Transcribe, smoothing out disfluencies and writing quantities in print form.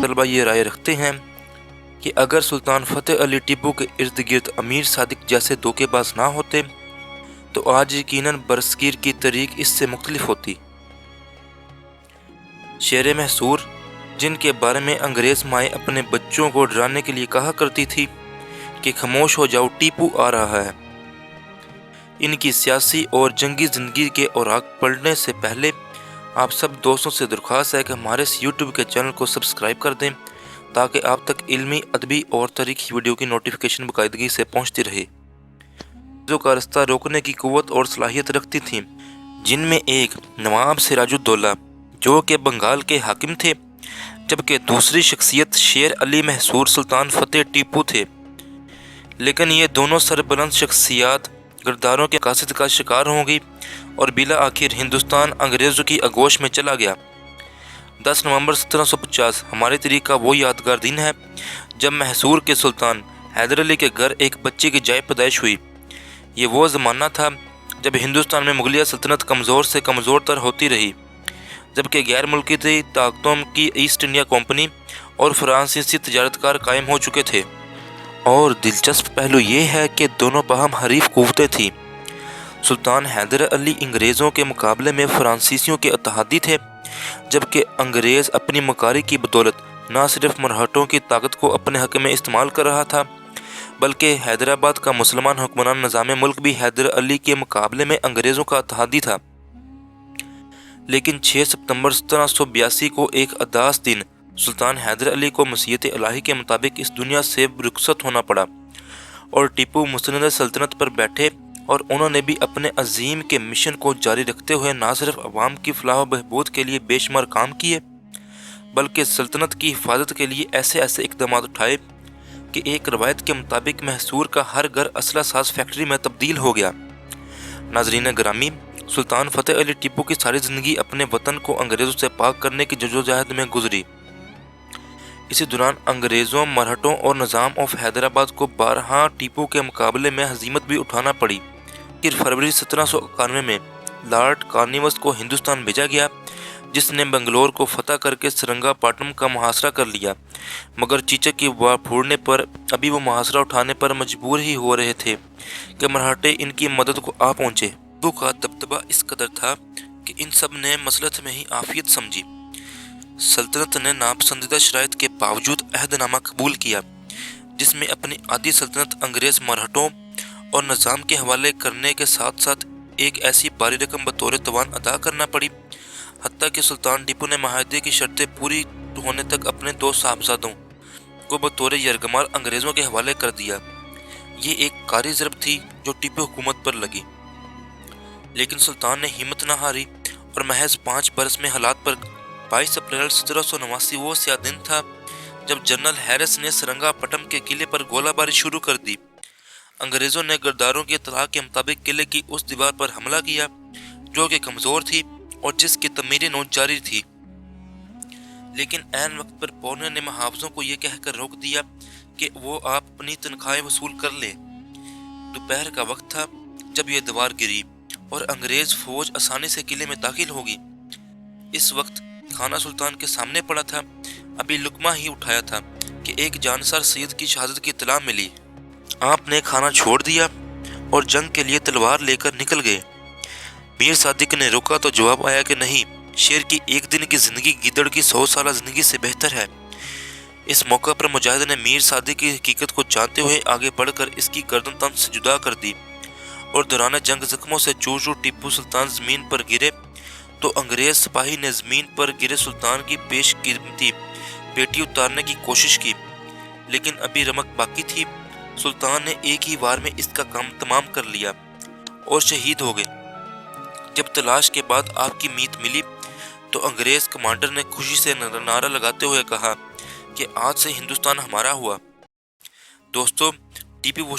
طلبہ یہ رائے رکھتے ہیں کہ اگر سلطان فتح علی ٹیپو کے ارد گرد امیر صادق جیسے دھوکے باز نہ ہوتے تو آج یقیناً برصغیر کی تاریخ اس سے مختلف ہوتی۔ شیر محصور، جن کے بارے میں انگریز مائیں اپنے بچوں کو ڈرانے کے لیے کہا کرتی تھی کہ خاموش ہو جاؤ، ٹیپو آ رہا ہے، ان کی سیاسی اور جنگی زندگی کے اوراق پڑھنے سے پہلے آپ سب دوستوں سے درخواست ہے کہ ہمارے اس یوٹیوب کے چینل کو سبسکرائب کر دیں تاکہ آپ تک علمی، ادبی اور تاریخی ویڈیو کی نوٹیفیکیشن باقاعدگی سے پہنچتی رہے۔ جو کا رستہ روکنے کی قوت اور صلاحیت رکھتی تھیں، جن میں ایک نواب سراج الدولہ جو کہ بنگال کے حاکم تھے، جبکہ دوسری شخصیت شیر علی محصور سلطان فتح ٹیپو تھے۔ لیکن یہ دونوں سربلند شخصیات غداروں کے مقاصد کا شکار ہوں گی اور بالآخر ہندوستان انگریزوں کی آغوش میں چلا گیا۔ 10 نومبر 1750 ہماری تاریخ کا وہ یادگار دن ہے جب محصور کے سلطان حیدر علی کے گھر ایک بچے کی جائے پیدائش ہوئی۔ یہ وہ زمانہ تھا جب ہندوستان میں مغلیہ سلطنت کمزور سے کمزور تر ہوتی رہی، جبکہ غیر ملکی طاقتوں کی ایسٹ انڈیا کمپنی اور فرانسیسی تجارت کار قائم ہو چکے تھے۔ اور دلچسپ پہلو یہ ہے کہ دونوں باہم حریف قوتیں تھیں۔ سلطان حیدر علی انگریزوں کے مقابلے میں فرانسیسیوں کے اتحادی تھے، جبکہ انگریز اپنی مکاری کی بدولت نہ صرف مرہٹوں کی طاقت کو اپنے حق میں استعمال کر رہا تھا بلکہ حیدرآباد کا مسلمان حکمران نظام ملک بھی حیدر علی کے مقابلے میں انگریزوں کا اتحادی تھا۔ لیکن 6 ستمبر 1782 کو ایک اداس دن سلطان حیدر علی کو مشیت الہی کے مطابق اس دنیا سے رخصت ہونا پڑا اور ٹیپو مسند سلطنت پر بیٹھے، اور انہوں نے بھی اپنے عظیم کے مشن کو جاری رکھتے ہوئے نہ صرف عوام کی فلاح و بہبود کے لیے بے شمار کام کیے بلکہ سلطنت کی حفاظت کے لیے ایسے اقدامات اٹھائے کہ ایک روایت کے مطابق محصور کا ہر گھر اسلحہ ساز فیکٹری میں تبدیل ہو گیا۔ ناظرین گرامی، سلطان فتح علی ٹیپو کی ساری زندگی اپنے وطن کو انگریزوں سے پاک کرنے کی جدوجہد میں گزری۔ اسی دوران انگریزوں، مرہٹوں اور نظام آف حیدرآباد کو بارہا ٹیپو کے مقابلے میں ہزیمت بھی اٹھانا پڑی۔ پھر فروری 1791 میں لارڈ کارنوالیس کو ہندوستان بھیجا گیا، جس نے بنگلور کو فتح کر کے سرنگا پاٹم کا محاصرہ کر لیا، مگر چیچک کی وبا پھوڑنے پر ابھی وہ محاصرہ اٹھانے پر مجبور ہی ہو رہے تھے کہ مراٹھے ان کی مدد کو آ پہنچے۔ ٹیپو کا دبدبہ اس قدر تھا کہ ان سب نے مصلحت میں ہی عافیت سمجھی۔ سلطنت نے ناپسندیدہ شرائط کے باوجود عہد نامہ قبول کیا، جس میں اپنی آدھی سلطنت انگریز مرہٹوں اور نظام کے حوالے کرنے کے ساتھ ساتھ ایک ایسی باری رقم بطور توان ادا کرنا پڑی، حتیٰ کہ سلطان ٹیپو نے معاہدے کی شرطیں پوری ہونے تک اپنے 2 صاحبزادوں کو بطور یرغمال انگریزوں کے حوالے کر دیا۔ یہ ایک کاری ضرب تھی جو ٹیپو حکومت پر لگی، لیکن سلطان نے ہمت نہ ہاری اور محض 5 برس میں حالات پر 22 اپریل 1789 وہ سیاہ دن تھا جب جنرل ہیرس نے سرنگا پٹم کے قلعے پر گولہ باری شروع کر دی۔ انگریزوں نے غداروں کی اطلاع کے مطابق قلعے کی اس دیوار پر حملہ کیا جو کہ کمزور تھی اور جس کی تعمیر نو جاری تھی، لیکن عین وقت پر پونے نے محافظوں کو یہ کہہ کر روک دیا کہ وہ آپ اپنی تنخواہیں وصول کر لیں۔ دوپہر کا وقت تھا جب یہ دیوار گری اور انگریز فوج آسانی سے قلعے میں داخل ہوگی۔ اس وقت کھانا سلطان کے سامنے پڑا تھا، ابھی لقمہ ہی اٹھایا تھا کہ ایک جانسار سید کی شہادت کی اطلاع ملی۔ آپ نے کھانا چھوڑ دیا اور جنگ کے لیے تلوار لے کر نکل گئے۔ میر صادق نے روکا تو جواب آیا کہ نہیں، شیر کی ایک دن کی زندگی گیدڑ کی 100 سالہ زندگی سے بہتر ہے۔ اس موقع پر مجاہد نے میر صادق کی حقیقت کو جانتے ہوئے آگے بڑھ کر اس کی گردن تن سے جدا کر دی، اور دوران جنگ زخموں سے چور چور ٹیپو سلطان زمین پر گرے تو انگریز سپاہی نے زمین پر گرے سلطان کی پیش قیمتی بیٹی اتارنے کی کوشش کی، لیکن ابھی رمق باقی تھی۔ سلطان نے ایک ہی وار میں اس کا کام تمام کر لیا اور شہید ہو گئے۔ جب تلاش کے بعد آپ کی میت ملی تو انگریز کمانڈر نے خوشی سے نعرہ لگاتے ہوئے کہا کہ آج سے ہندوستان ہمارا ہوا۔ دوستو، ٹیپو